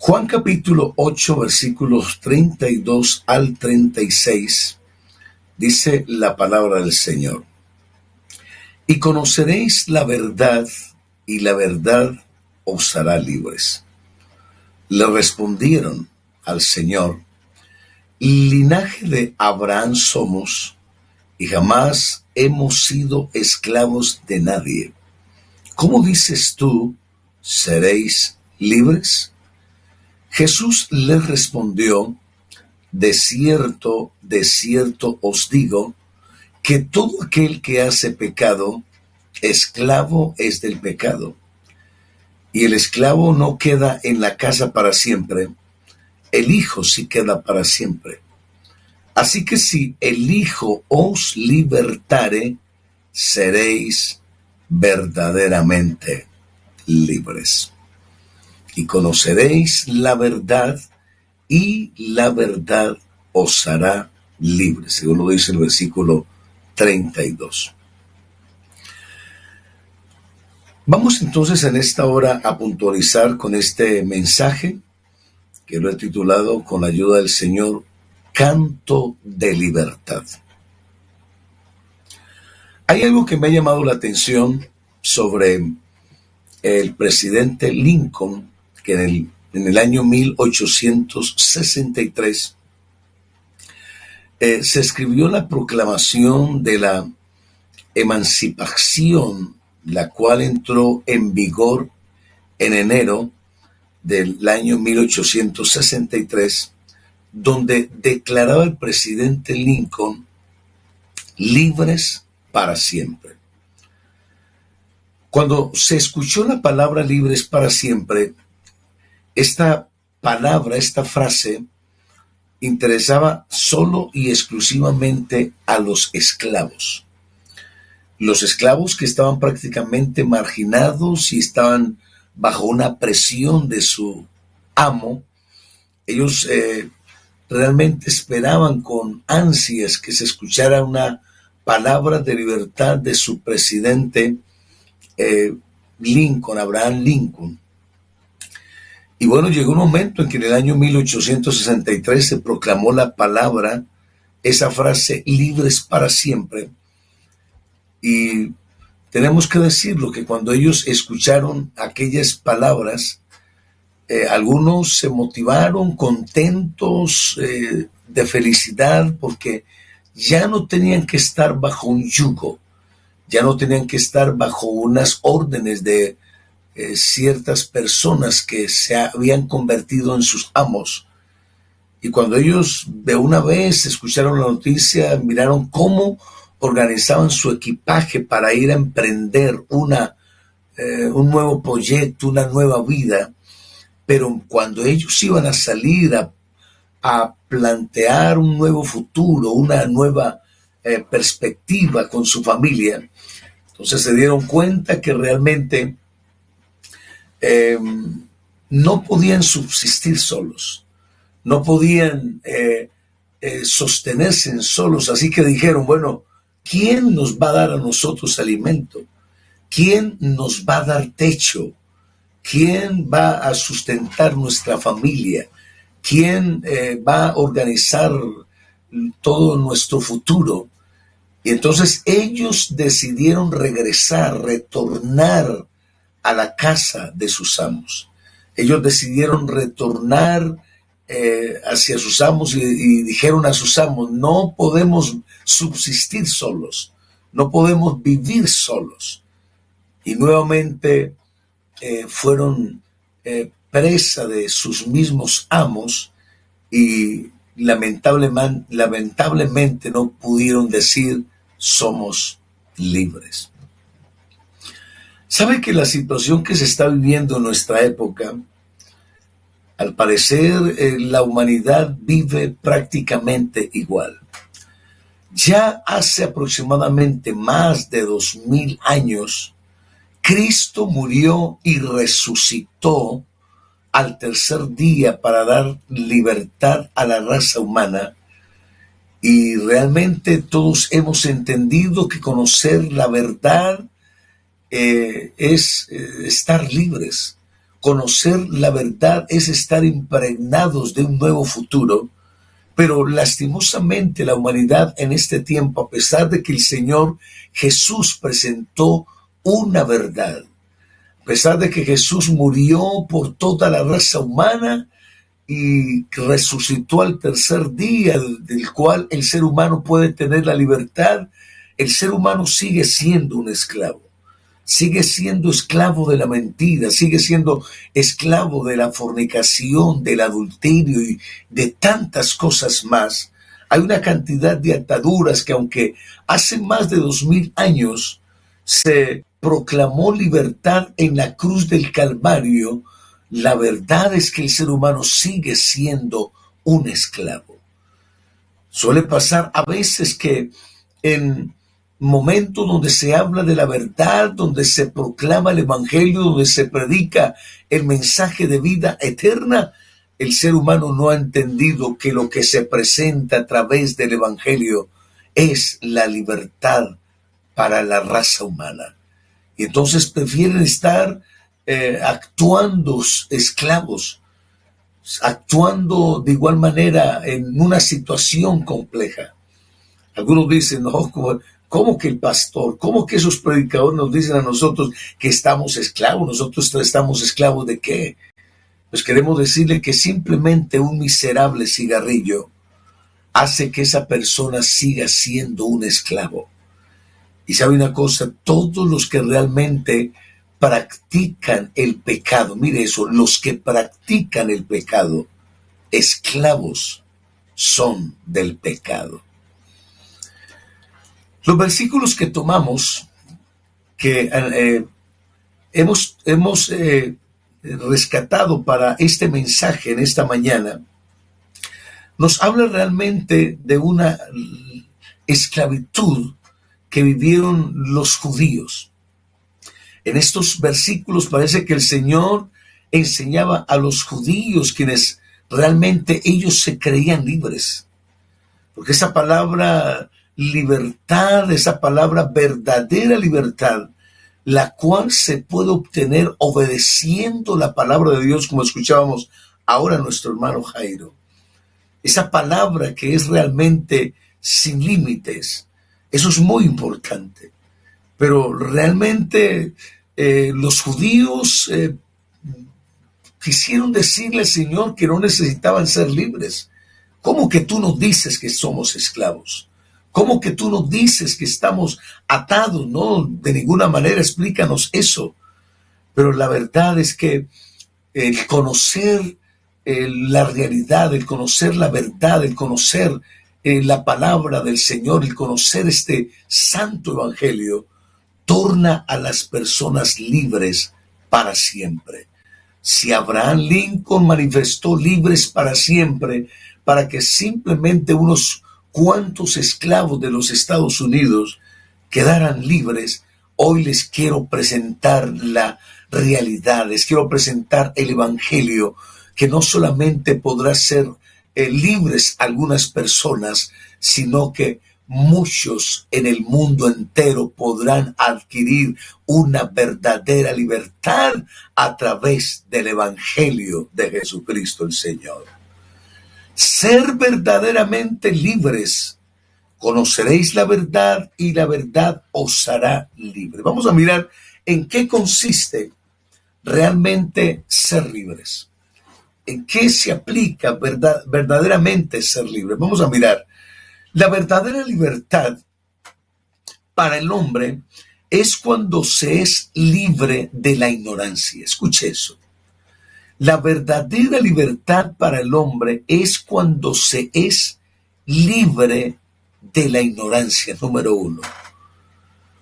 Juan capítulo 8 versículos 32 al 36 dice la palabra del Señor. Y conoceréis la verdad, y la verdad os hará libres. Le respondieron al Señor: linaje de Abraham somos, y jamás hemos sido esclavos de nadie. ¿Cómo dices tú, seréis libres? Jesús les respondió: de cierto os digo, que todo aquel que hace pecado, esclavo es del pecado. Y el esclavo no queda en la casa para siempre, el Hijo sí queda para siempre. Así que si el Hijo os libertare, seréis verdaderamente libres. Y conoceréis la verdad, y la verdad os hará libres, según lo dice el versículo 32. Vamos entonces en esta hora a puntualizar con este mensaje, que lo he titulado, con la ayuda del Señor, Canto de Libertad. Hay algo que me ha llamado la atención sobre el presidente Lincoln, que en el año 1863 se escribió la proclamación de la emancipación, la cual entró en vigor en enero del año 1863, donde declaraba el presidente Lincoln: libres para siempre. Cuando se escuchó la palabra libres para siempre, esta palabra, esta frase, interesaba solo y exclusivamente a los esclavos. Los esclavos que estaban prácticamente marginados y estaban bajo una presión de su amo. Ellos realmente esperaban con ansias que se escuchara una palabra de libertad de su presidente Lincoln, Abraham Lincoln. Y bueno, llegó un momento en que en el año 1863 se proclamó la palabra, esa frase, libres para siempre. Y tenemos que decirlo, que cuando ellos escucharon aquellas palabras, algunos se motivaron contentos, de felicidad, porque ya no tenían que estar bajo un yugo, ya no tenían que estar bajo unas órdenes de ciertas personas que se habían convertido en sus amos. Y cuando ellos de una vez escucharon la noticia, miraron cómo organizaban su equipaje para ir a emprender un nuevo proyecto, una nueva vida. Pero cuando ellos iban a salir a plantear un nuevo futuro, una nueva perspectiva con su familia, entonces se dieron cuenta que realmente no podían subsistir solos, no podían sostenerse solos. Así que dijeron: bueno, ¿quién nos va a dar a nosotros alimento? ¿Quién nos va a dar techo? ¿Quién va a sustentar nuestra familia? ¿Quién va a organizar todo nuestro futuro? Y entonces ellos decidieron retornar a la casa de sus amos. Ellos decidieron retornar hacia sus amos y dijeron a sus amos: no podemos subsistir solos, no podemos vivir solos. Y nuevamente fueron presa de sus mismos amos y lamentablemente no pudieron decir: somos libres. ¿Sabe que la situación que se está viviendo en nuestra época, al parecer la humanidad vive prácticamente igual? Ya hace aproximadamente más de 2000 años, Cristo murió y resucitó al tercer día para dar libertad a la raza humana. Y realmente todos hemos entendido que conocer la verdad es estar libres, Conocer la verdad es estar impregnados de un nuevo futuro, pero lastimosamente la humanidad en este tiempo, a pesar de que el Señor Jesús presentó una verdad, a pesar de que Jesús murió por toda la raza humana y resucitó al tercer día, del cual el ser humano puede tener la libertad, el ser humano sigue siendo un esclavo. Sigue siendo esclavo de la mentira, sigue siendo esclavo de la fornicación, del adulterio y de tantas cosas más. Hay una cantidad de ataduras que, aunque hace más de 2000 años se proclamó libertad en la cruz del Calvario, la verdad es que el ser humano sigue siendo un esclavo. Suele pasar a veces que en momentos donde se habla de la verdad, donde se proclama el evangelio, donde se predica el mensaje de vida eterna, el ser humano no ha entendido que lo que se presenta a través del evangelio es la libertad para la raza humana. Y entonces prefieren estar actuando esclavos, actuando de igual manera en una situación compleja. Algunos dicen, no, ¿cómo que el pastor, cómo que esos predicadores nos dicen a nosotros que estamos esclavos? ¿Nosotros estamos esclavos de qué? Pues queremos decirle que simplemente un miserable cigarrillo hace que esa persona siga siendo un esclavo. Y sabe una cosa, todos los que realmente practican el pecado, mire eso, los que practican el pecado, esclavos son del pecado. Los versículos que tomamos, que hemos rescatado para este mensaje en esta mañana, nos habla realmente de una esclavitud que vivieron los judíos. En estos versículos parece que el Señor enseñaba a los judíos, quienes realmente ellos se creían libres. Porque esa palabra libertad, esa palabra verdadera libertad, la cual se puede obtener obedeciendo la palabra de Dios, como escuchábamos ahora nuestro hermano Jairo. Esa palabra que es realmente sin límites. Eso es muy importante. Pero realmente los judíos quisieron decirle al Señor que no necesitaban ser libres. ¿Cómo que tú nos dices que somos esclavos? ¿Cómo que tú nos dices que estamos atados? No, de ninguna manera, explícanos eso. Pero la verdad es que el conocer la realidad, el conocer la verdad, el conocer la palabra del Señor, el conocer este santo evangelio, torna a las personas libres para siempre. Si Abraham Lincoln manifestó libres para siempre, para que simplemente unos cuantos esclavos de los Estados Unidos quedaran libres, hoy les quiero presentar la realidad, les quiero presentar el evangelio, que no solamente podrá ser libres algunas personas, sino que muchos en el mundo entero podrán adquirir una verdadera libertad a través del evangelio de Jesucristo el Señor. Ser verdaderamente libres. Conoceréis la verdad y la verdad os hará libre. Vamos a mirar en qué consiste realmente ser libres. ¿En qué se aplica verdaderamente ser libre? Vamos a mirar. La verdadera libertad para el hombre es cuando se es libre de la ignorancia. Escuche eso. La verdadera libertad para el hombre es cuando se es libre de la ignorancia, número uno.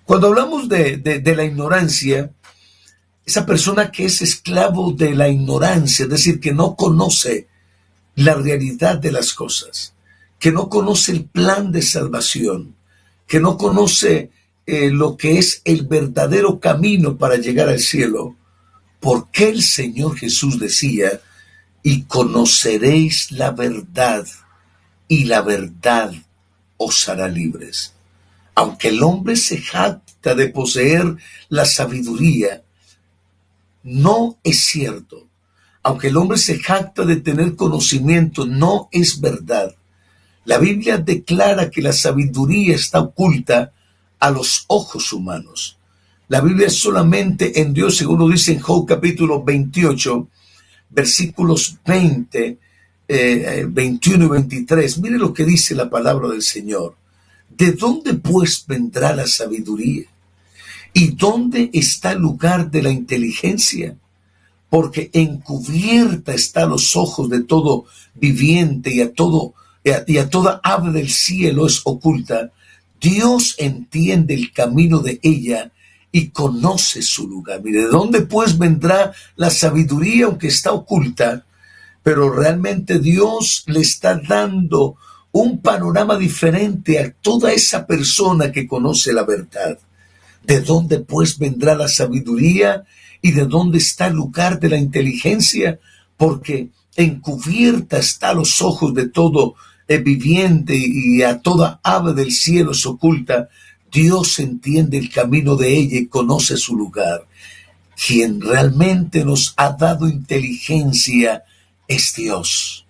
Cuando hablamos de la ignorancia, esa persona que es esclavo de la ignorancia, es decir, que no conoce la realidad de las cosas, que no conoce el plan de salvación, que no conoce lo que es el verdadero camino para llegar al cielo. ¿Por qué el Señor Jesús decía, y conoceréis la verdad, y la verdad os hará libres? Aunque el hombre se jacta de poseer la sabiduría, No es cierto. Aunque el hombre se jacta de tener conocimiento, no es verdad. La Biblia declara que la sabiduría está oculta a los ojos humanos. La Biblia es solamente en Dios, según lo dice en Job capítulo 28, versículos 20, 21 y 23. Mire lo que dice la palabra del Señor. ¿De dónde pues vendrá la sabiduría? ¿Y dónde está el lugar de la inteligencia? Porque encubierta está a los ojos de todo viviente y a toda ave del cielo es oculta. Dios entiende el camino de ella y conoce su lugar. Mire, ¿de dónde pues vendrá la sabiduría aunque está oculta? Pero realmente Dios le está dando un panorama diferente a toda esa persona que conoce la verdad. ¿De dónde pues vendrá la sabiduría y de dónde está el lugar de la inteligencia? Porque encubierta está a los ojos de todo viviente y a toda ave del cielo se oculta. Dios entiende el camino de ella y conoce su lugar. Quien realmente nos ha dado inteligencia es Dios.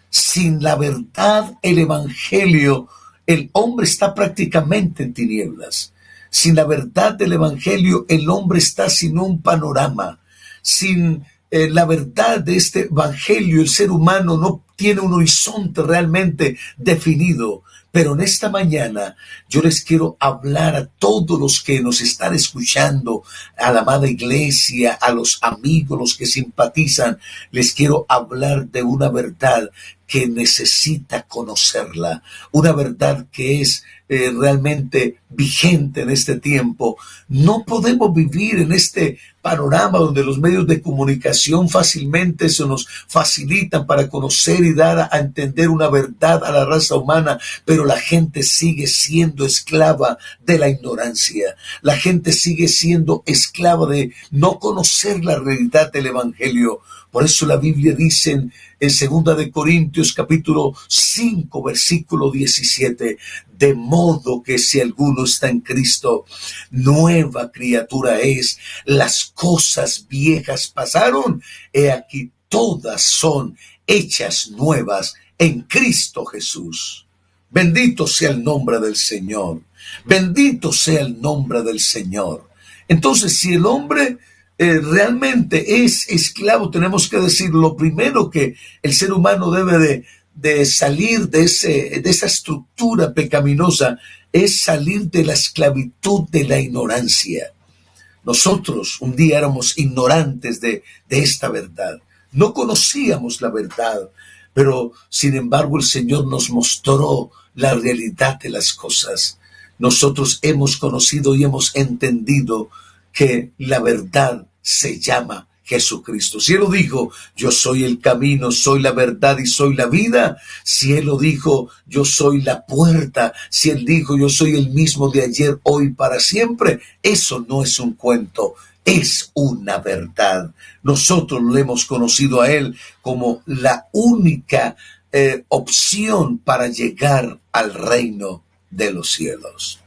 Sin la verdad, el evangelio, el hombre está prácticamente en tinieblas. Sin la verdad del evangelio, el hombre está sin un panorama. Sin la verdad de este evangelio, el ser humano no tiene un horizonte realmente definido. Pero en esta mañana yo les quiero hablar a todos los que nos están escuchando, a la amada iglesia, a los amigos, los que simpatizan, les quiero hablar de una verdad que necesita conocerla, una verdad que es realmente vigente en este tiempo. No podemos vivir en este panorama donde los medios de comunicación fácilmente se nos facilitan para conocer y dar a entender una verdad a la raza humana, pero la gente sigue siendo esclava de la ignorancia. La gente sigue siendo esclava de no conocer la realidad del evangelio. Por eso la Biblia dice en 2 de Corintios capítulo 5 versículo 17, de modo que si alguno está en Cristo, nueva criatura es. Las cosas viejas pasaron, he aquí todas son hechas nuevas en Cristo Jesús. Bendito sea el nombre del Señor. Bendito sea el nombre del Señor. Entonces, si el hombre realmente es esclavo, tenemos que decir, lo primero que el ser humano debe de salir de esa estructura pecaminosa es salir de la esclavitud de la ignorancia. Nosotros un día éramos ignorantes de esta verdad. No conocíamos la verdad, pero sin embargo el Señor nos mostró la realidad de las cosas. Nosotros hemos conocido y hemos entendido que la verdad se llama Jesucristo. Si Él lo dijo, yo soy el camino, soy la verdad y soy la vida. Si Él lo dijo, yo soy la puerta. Si Él dijo, yo soy el mismo de ayer, hoy, para siempre. Eso no es un cuento, es una verdad. Nosotros lo hemos conocido a Él como la única opción para llegar al reino de los cielos.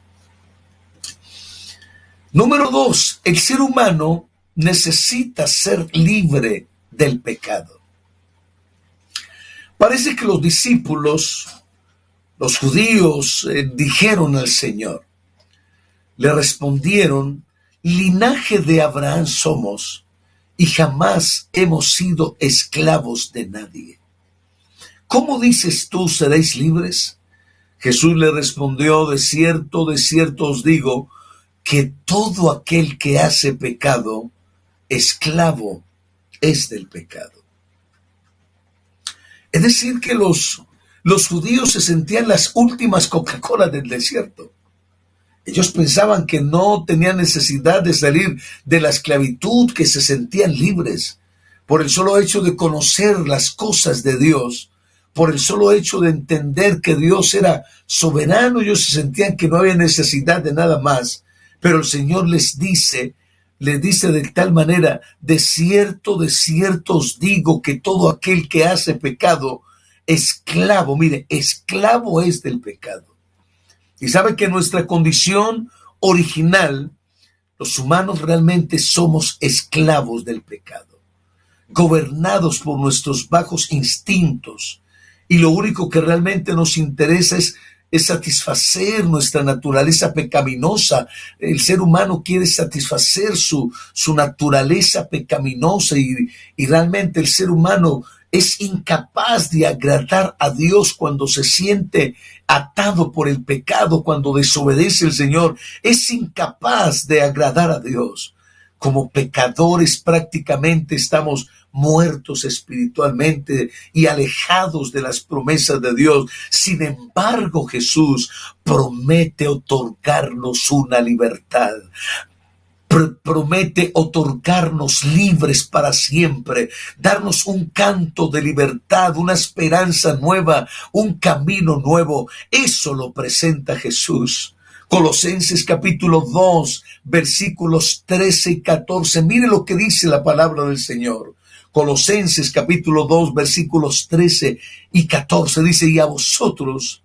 Número 2, el ser humano necesita ser libre del pecado. Parece que los discípulos, los judíos, dijeron al Señor, le respondieron, linaje de Abraham somos y jamás hemos sido esclavos de nadie. ¿Cómo dices tú seréis libres? Jesús le respondió, de cierto os digo, que todo aquel que hace pecado, esclavo es del pecado. Es decir, que los judíos se sentían las últimas Coca-Cola del desierto. Ellos pensaban que no tenían necesidad de salir de la esclavitud, que se sentían libres por el solo hecho de conocer las cosas de Dios, por el solo hecho de entender que Dios era soberano. Ellos se sentían que no había necesidad de nada más. Pero el Señor les dice de tal manera, de cierto os digo que todo aquel que hace pecado, esclavo, mire, esclavo es del pecado. Y sabe que nuestra condición original Los humanos realmente somos esclavos del pecado, gobernados por nuestros bajos instintos, y lo único que realmente nos interesa es satisfacer nuestra naturaleza pecaminosa. El ser humano quiere satisfacer su naturaleza pecaminosa, y realmente el ser humano es incapaz de agradar a Dios cuando se siente atado por el pecado, cuando desobedece al Señor. Es incapaz de agradar a Dios. Como pecadores prácticamente estamos muertos espiritualmente y alejados de las promesas de Dios. Sin embargo, Jesús promete otorgarnos una libertad. Promete otorgarnos libres para siempre, darnos un canto de libertad, una esperanza nueva, un camino nuevo. Eso lo presenta Jesús. Colosenses capítulo 2, versículos 13 y 14. Mire lo que dice la palabra del Señor. Colosenses capítulo 2, versículos 13 y 14. Dice: y a vosotros,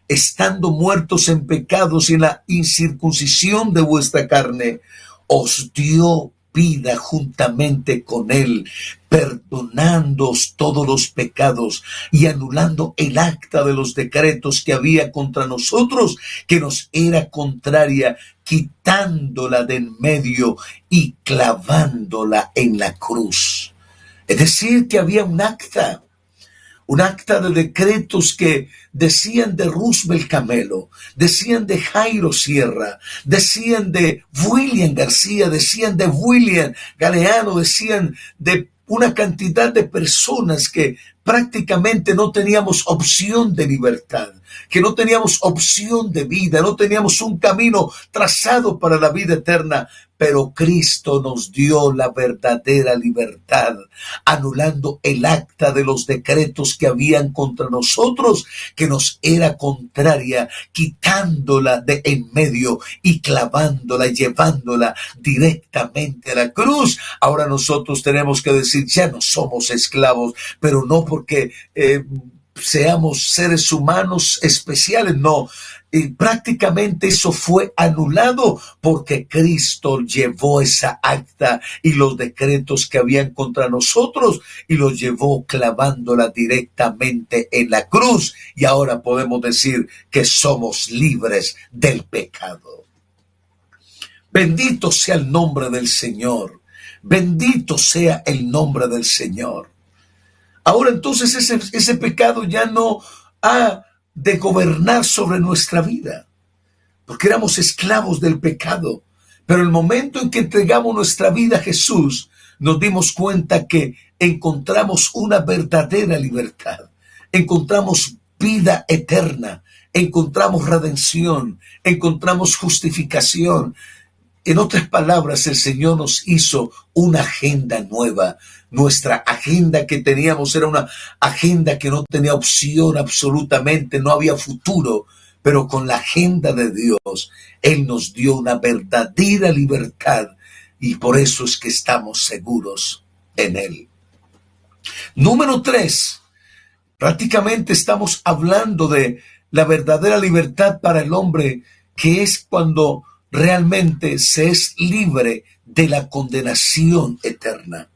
estando muertos en pecados y en la incircuncisión de vuestra carne, os dio vida juntamente con él, perdonándoos todos los pecados y anulando el acta de los decretos que había contra nosotros, que nos era contraria, quitándola de en medio y clavándola en la cruz. Es decir, que había un acta de decretos que decían de Roosevelt Camelo, decían de Jairo Sierra, decían de William García, decían de William Galeano, decían de una cantidad de personas que prácticamente no teníamos opción de libertad, que no teníamos opción de vida, no teníamos un camino trazado para la vida eterna. Pero Cristo nos dio la verdadera libertad, anulando el acta de los decretos que habían contra nosotros, que nos era contraria, quitándola de en medio y clavándola, llevándola directamente a la cruz. Ahora nosotros tenemos que decir: ya no somos esclavos, pero no porque seamos seres humanos especiales, no. Y prácticamente eso fue anulado porque Cristo llevó esa acta y los decretos que habían contra nosotros y los llevó clavándola directamente en la cruz. Y ahora podemos decir que somos libres del pecado. Bendito sea el nombre del Señor. Bendito sea el nombre del Señor. Ahora entonces ese pecado ya no ha de gobernar sobre nuestra vida, porque éramos esclavos del pecado. Pero el momento en que entregamos nuestra vida a Jesús, nos dimos cuenta que encontramos una verdadera libertad, encontramos vida eterna, encontramos redención, encontramos justificación. En otras palabras, el Señor nos hizo una agenda nueva. Nuestra agenda que teníamos era una agenda que no tenía opción absolutamente, no había futuro. Pero con la agenda de Dios, Él nos dio una verdadera libertad, y por eso es que estamos seguros en Él. Número 3, prácticamente estamos hablando de la verdadera libertad para el hombre, que es cuando realmente se es libre de la condenación eterna.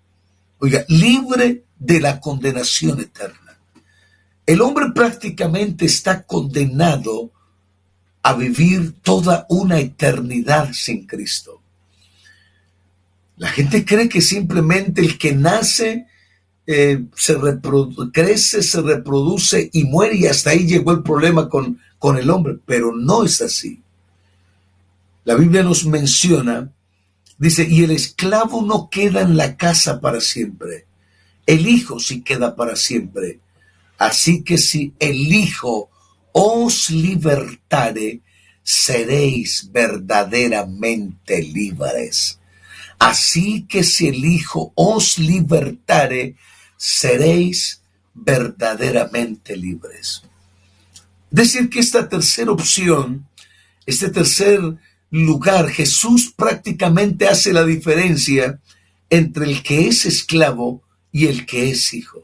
Oiga, libre de la condenación eterna. El hombre prácticamente está condenado a vivir toda una eternidad sin Cristo. La gente cree que simplemente el que nace, crece, se reproduce y muere, y hasta ahí llegó el problema con el hombre, pero no es así. La Biblia nos menciona, dice: y el esclavo no queda en la casa para siempre, el hijo sí queda para siempre. Así que si el Hijo os libertare, seréis verdaderamente libres. Así que si el Hijo os libertare, seréis verdaderamente libres. Es decir, que esta tercera opción, este tercer lugar, Jesús prácticamente hace la diferencia entre el que es esclavo y el que es hijo,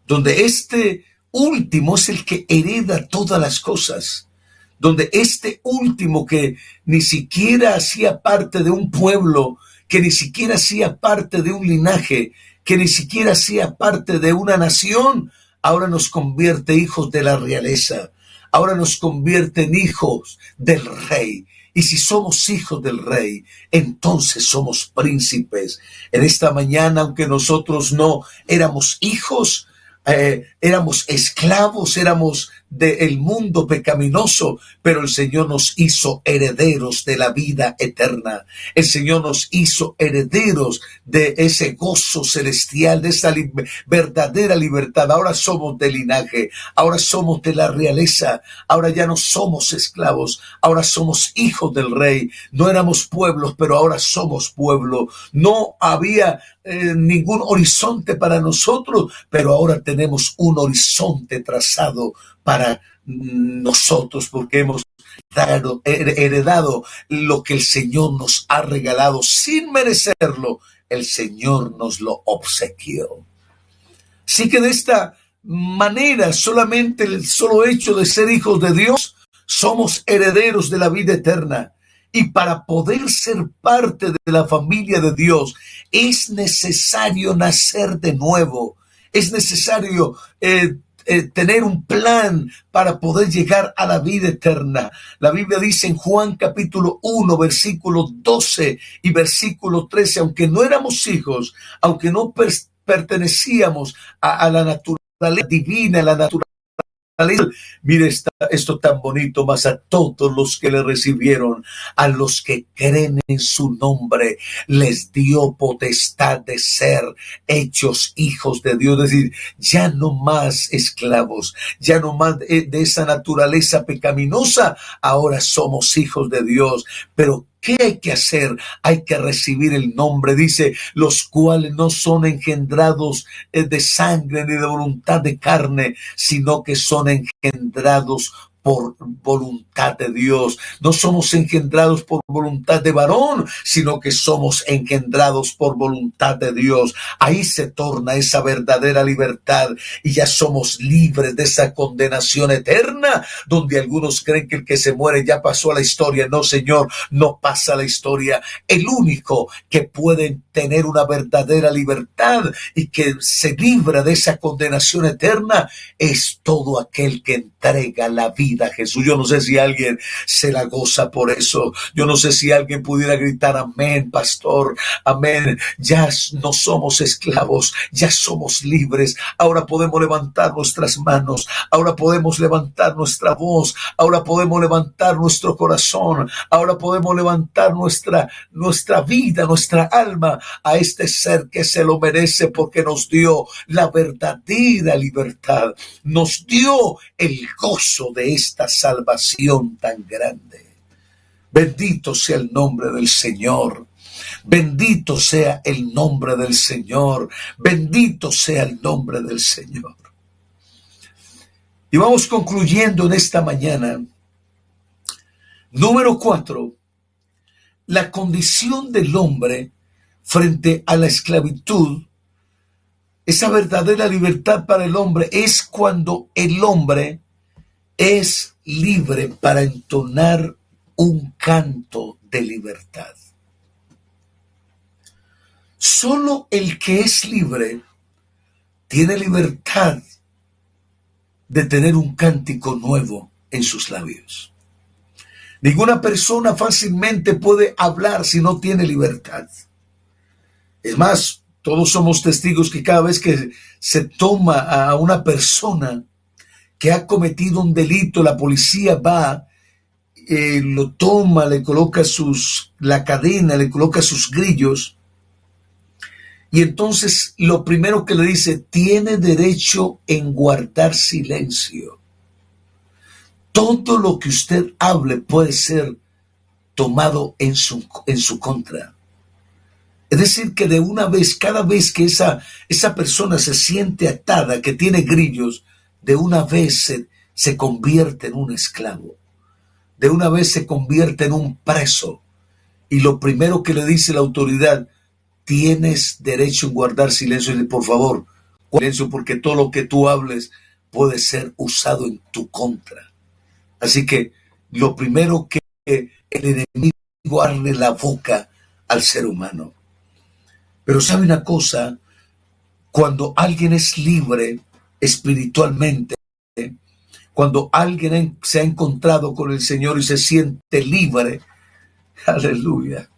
donde este último es el que hereda todas las cosas, donde este último que ni siquiera hacía parte de un pueblo, que ni siquiera hacía parte de un linaje, que ni siquiera hacía parte de una nación, ahora nos convierte hijos de la realeza, ahora nos convierte en hijos del rey. Y si somos hijos del rey, entonces somos príncipes. En esta mañana, aunque nosotros no éramos hijos, éramos esclavos, éramos del mundo pecaminoso, pero el Señor nos hizo herederos de la vida eterna. El Señor nos hizo herederos de ese gozo celestial, de esa verdadera libertad. Ahora somos de linaje, ahora somos de la realeza, ahora ya no somos esclavos, ahora somos hijos del Rey. No éramos pueblos, pero ahora somos pueblo. No había ningún horizonte para nosotros, pero ahora tenemos un horizonte trazado para nosotros, porque hemos heredado lo que el Señor nos ha regalado sin merecerlo. El Señor nos lo obsequió. Así que de esta manera, solamente el solo hecho de ser hijos de Dios, somos herederos de la vida eterna. Y para poder ser parte de la familia de Dios, es necesario nacer de nuevo. Es necesario tener un plan para poder llegar a la vida eterna. La Biblia dice en Juan capítulo 1, versículo 12 y versículo 13, aunque no éramos hijos, aunque no pertenecíamos a la naturaleza divina, a la naturaleza. Mire esto tan bonito, mas a todos los que le recibieron, a los que creen en su nombre, les dio potestad de ser hechos hijos de Dios. Es decir, ya no más esclavos, ya no más de esa naturaleza pecaminosa, ahora somos hijos de Dios. Pero ¿qué hay que hacer? Hay que recibir el nombre. Dice, los cuales no son engendrados de sangre ni de voluntad de carne, sino que son engendrados por voluntad de Dios. No somos engendrados por voluntad de varón, sino que somos engendrados por voluntad de Dios. Ahí se torna esa verdadera libertad y ya somos libres de esa condenación eterna, donde algunos creen que el que se muere ya pasó a la historia. No, Señor, no pasa la historia. El único que puede tener una verdadera libertad y que se libra de esa condenación eterna es todo aquel que entrega la vida a Jesús. Yo no sé si alguien se la goza por eso. Yo no sé si alguien pudiera gritar amén, pastor, amén. Ya no somos esclavos, ya somos libres. Ahora podemos levantar nuestras manos, ahora podemos levantar nuestra voz, ahora podemos levantar nuestro corazón, ahora podemos levantar nuestra vida, nuestra alma a este ser que se lo merece, porque nos dio la verdadera libertad, nos dio el gozo de esta salvación tan grande. Bendito sea el nombre del Señor. Bendito sea el nombre del Señor. Bendito sea el nombre del Señor. Y vamos concluyendo en esta mañana. Número 4. La condición del hombre frente a la esclavitud. Esa verdadera libertad para el hombre es cuando el hombre es libre para entonar un canto de libertad. Solo el que es libre tiene libertad de tener un cántico nuevo en sus labios. Ninguna persona fácilmente puede hablar si no tiene libertad. Es más, todos somos testigos que cada vez que se toma a una persona que ha cometido un delito, la policía va, lo toma, le coloca la cadena, le coloca sus grillos, y entonces lo primero que le dice, tiene derecho en guardar silencio. Todo lo que usted hable puede ser tomado en su contra. Es decir, que de una vez, cada vez que esa persona se siente atada, que tiene grillos, de una vez se convierte en un esclavo. De una vez se convierte en un preso. Y lo primero que le dice la autoridad, tienes derecho en guardar silencio. Y por favor, silencio, porque todo lo que tú hables puede ser usado en tu contra. Así que lo primero que el enemigo abre la boca al ser humano. Pero sabe una cosa, cuando alguien es libre espiritualmente, cuando alguien se ha encontrado con el Señor y se siente libre, aleluya,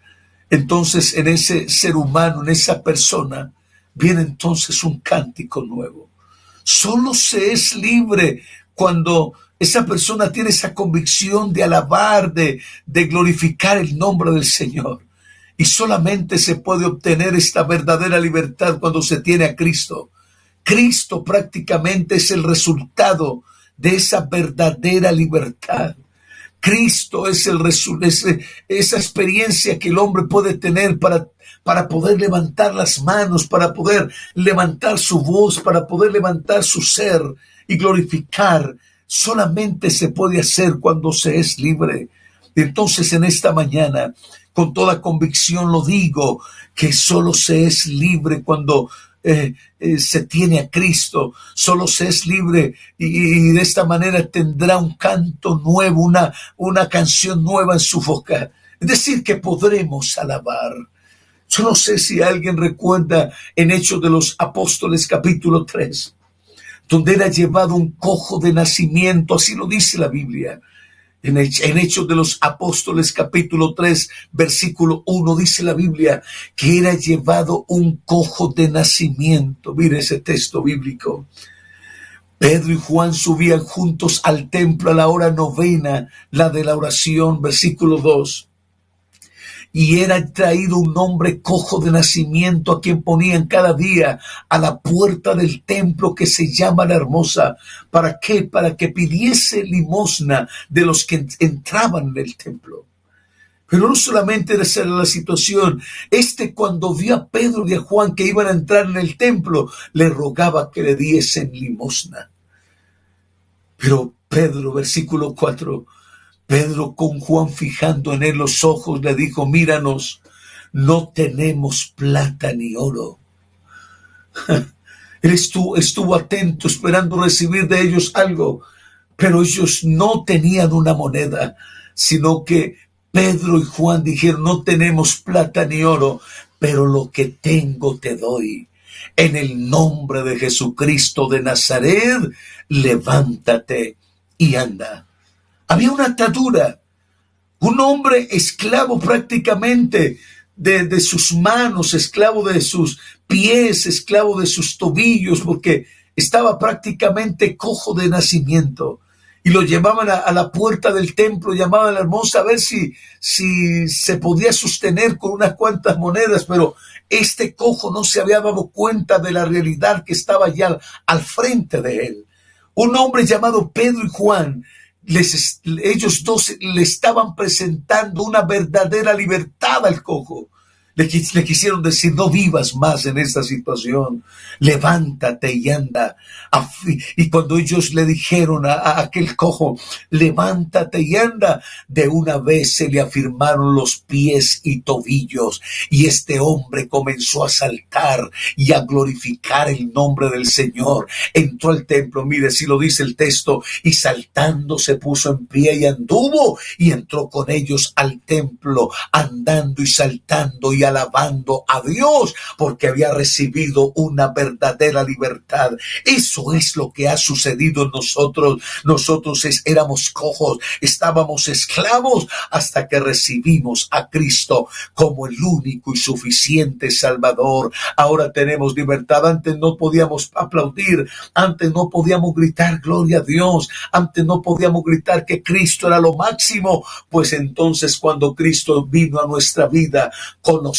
entonces en ese ser humano, en esa persona, viene entonces un cántico nuevo. Solo se es libre cuando esa persona tiene esa convicción de alabar, de glorificar el nombre del Señor. Y solamente se puede obtener esta verdadera libertad cuando se tiene a Cristo. Cristo prácticamente es el resultado de esa verdadera libertad. Cristo es esa experiencia que el hombre puede tener para poder levantar las manos, para poder levantar su voz, para poder levantar su ser y glorificar. Solamente se puede hacer cuando se es libre. Entonces en esta mañana, con toda convicción lo digo, que solo se es libre cuando se tiene a Cristo, solo se es libre y de esta manera tendrá un canto nuevo, una canción nueva en su boca. Es decir, que podremos alabar. Yo no sé si alguien recuerda en Hechos de los Apóstoles capítulo 3, donde era llevado un cojo de nacimiento, así lo dice la Biblia. En Hechos de los Apóstoles capítulo 3 versículo 1 dice la Biblia que era llevado un cojo de nacimiento. Mire ese texto bíblico. Pedro y Juan subían juntos al templo a la hora novena, la de la oración, versículo 2. Y era traído un hombre cojo de nacimiento, a quien ponían cada día a la puerta del templo que se llama La Hermosa. ¿Para qué? Para que pidiese limosna de los que entraban en el templo. Pero no solamente esa era la situación. Cuando vio a Pedro y a Juan que iban a entrar en el templo, le rogaba que le diesen limosna. Pero Pedro, versículo 4, Pedro, con Juan fijando en él los ojos, le dijo: míranos, no tenemos plata ni oro. Él estuvo atento, esperando recibir de ellos algo, pero ellos no tenían una moneda, sino que Pedro y Juan dijeron: no tenemos plata ni oro, pero lo que tengo te doy. En el nombre de Jesucristo de Nazaret, levántate y anda. Había una atadura, un hombre esclavo prácticamente de sus manos, esclavo de sus pies, esclavo de sus tobillos, porque estaba prácticamente cojo de nacimiento. Y lo llevaban a la puerta del templo, llamaban a la hermosa a ver si se podía sostener con unas cuantas monedas, pero este cojo no se había dado cuenta de la realidad que estaba ya al frente de él. Un hombre llamado Pedro y Juan, ellos dos le estaban presentando una verdadera libertad al cojo. Le quisieron decir: no vivas más en esta situación, levántate y anda. Y cuando ellos le dijeron a aquel cojo: levántate y anda, de una vez se le afirmaron los pies y tobillos, y este hombre comenzó a saltar y a glorificar el nombre del Señor. Entró al templo, mire si lo dice el texto, y saltando se puso en pie y anduvo, y entró con ellos al templo, andando y saltando y alabando a Dios, porque había recibido una verdadera libertad. Eso es lo que ha sucedido en nosotros. Nosotros éramos cojos, estábamos esclavos, hasta que recibimos a Cristo como el único y suficiente Salvador. Ahora tenemos libertad. Antes no podíamos aplaudir, antes no podíamos gritar gloria a Dios, antes no podíamos gritar que Cristo era lo máximo. Pues entonces, cuando Cristo vino a nuestra vida, conocimos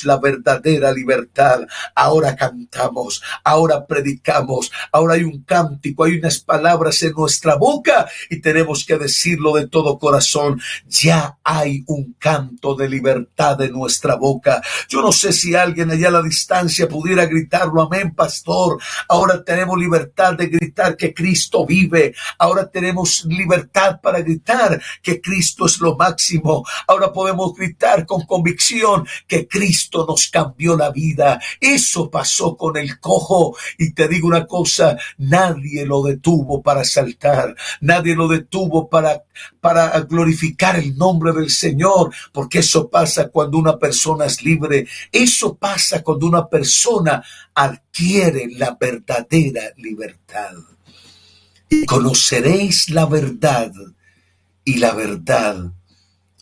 la verdadera libertad. Ahora cantamos, ahora predicamos, ahora hay un cántico, hay unas palabras en nuestra boca y tenemos que decirlo de todo corazón. Ya hay un canto de libertad en nuestra boca. Yo no sé si alguien allá a la distancia pudiera gritarlo: amén, pastor. Ahora tenemos libertad de gritar que Cristo vive. Ahora tenemos libertad para gritar que Cristo es lo máximo. Ahora podemos gritar con convicción que Cristo nos cambió la vida. Eso pasó con el cojo, y te digo una cosa, nadie lo detuvo para saltar, nadie lo detuvo para glorificar el nombre del Señor, porque eso pasa cuando una persona es libre. Eso pasa cuando una persona adquiere la verdadera libertad. Y conoceréis la verdad, y la verdad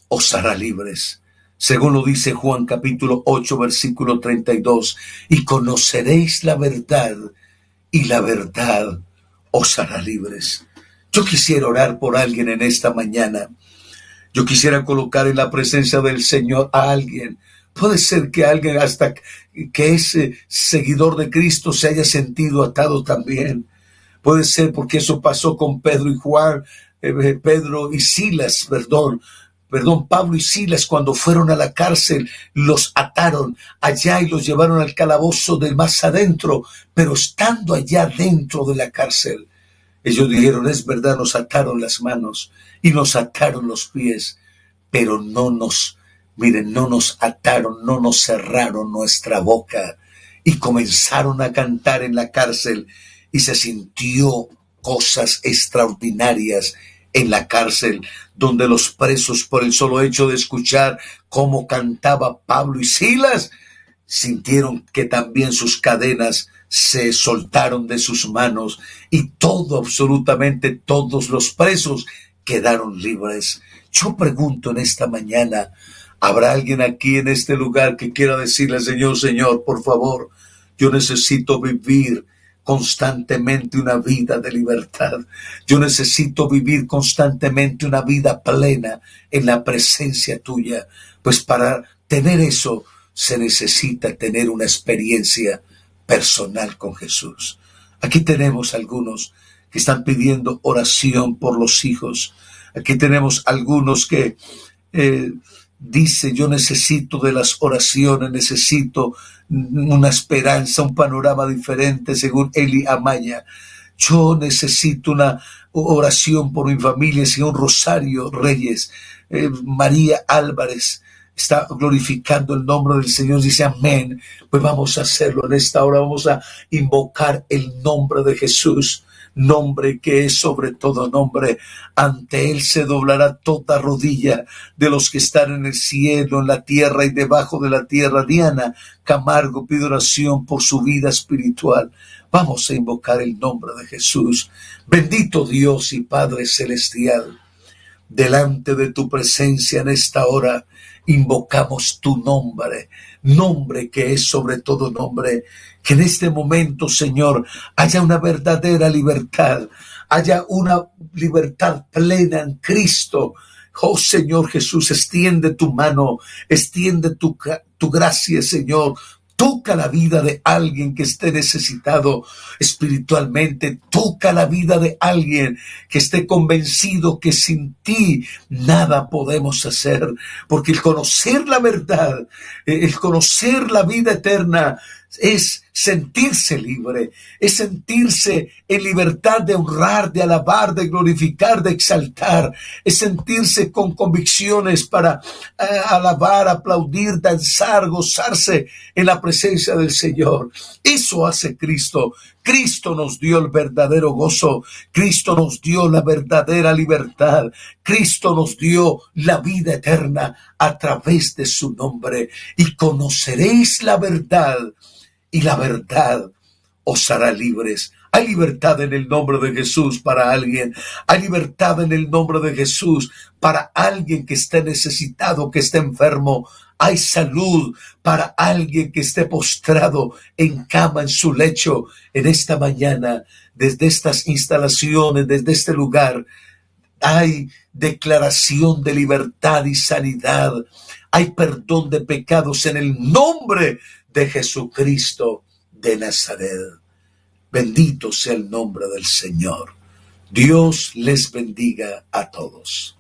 os hará libres. Según lo dice Juan capítulo 8, versículo 32. Y conoceréis la verdad, y la verdad os hará libres. Yo quisiera orar por alguien en esta mañana. Yo quisiera colocar en la presencia del Señor a alguien. Puede ser que alguien hasta que es seguidor de Cristo se haya sentido atado también. Puede ser porque eso pasó con Pedro y Juan, Pedro y Silas, Pablo y Silas, cuando fueron a la cárcel, los ataron allá y los llevaron al calabozo del más adentro, pero estando allá dentro de la cárcel, ellos dijeron, es verdad, nos ataron las manos y nos ataron los pies, pero no nos ataron, no nos cerraron nuestra boca, y comenzaron a cantar en la cárcel, y se sintió cosas extraordinarias en la cárcel, donde los presos, por el solo hecho de escuchar cómo cantaba Pablo y Silas, sintieron que también sus cadenas se soltaron de sus manos, y absolutamente todos los presos quedaron libres. Yo pregunto en esta mañana, ¿habrá alguien aquí en este lugar que quiera decirle al Señor, Señor, por favor, yo necesito vivir constantemente una vida de libertad? Yo necesito vivir constantemente una vida plena en la presencia tuya. Pues para tener eso se necesita tener una experiencia personal con Jesús. Aquí tenemos algunos que están pidiendo oración por los hijos. Aquí tenemos algunos que dice, yo necesito de las oraciones, necesito una esperanza, un panorama diferente, según Eli Amaya. Yo necesito una oración por mi familia, según Rosario Reyes. María Álvarez está glorificando el nombre del Señor, dice amén. Pues vamos a hacerlo en esta hora, vamos a invocar el nombre de Jesús, nombre que es sobre todo nombre. Ante él se doblará toda rodilla de los que están en el cielo, en la tierra y debajo de la tierra. Diana Camargo pide oración por su vida espiritual. Vamos a invocar el nombre de Jesús. Bendito Dios y Padre celestial, delante de tu presencia en esta hora invocamos tu nombre, nombre que es sobre todo nombre. Que en este momento, Señor, haya una verdadera libertad, haya una libertad plena en Cristo. Oh Señor Jesús, extiende tu mano, extiende tu gracia, Señor. Toca la vida de alguien que esté necesitado espiritualmente. Toca la vida de alguien que esté convencido que sin ti nada podemos hacer. Porque el conocer la verdad, el conocer la vida eterna, es sentirse libre, es sentirse en libertad de honrar, de alabar, de glorificar, de exaltar, es sentirse con convicciones para alabar, aplaudir, danzar, gozarse en la presencia del Señor. Eso hace Cristo. Cristo nos dio el verdadero gozo, Cristo nos dio la verdadera libertad, Cristo nos dio la vida eterna a través de su nombre. Y conoceréis la verdad, y la verdad os hará libres. Hay libertad en el nombre de Jesús para alguien. Hay libertad en el nombre de Jesús para alguien que esté necesitado, que esté enfermo. Hay salud para alguien que esté postrado en cama, en su lecho. En esta mañana, desde estas instalaciones, desde este lugar, hay declaración de libertad y sanidad. Hay perdón de pecados en el nombre de Jesucristo de Nazaret. Bendito sea el nombre del Señor. Dios les bendiga a todos.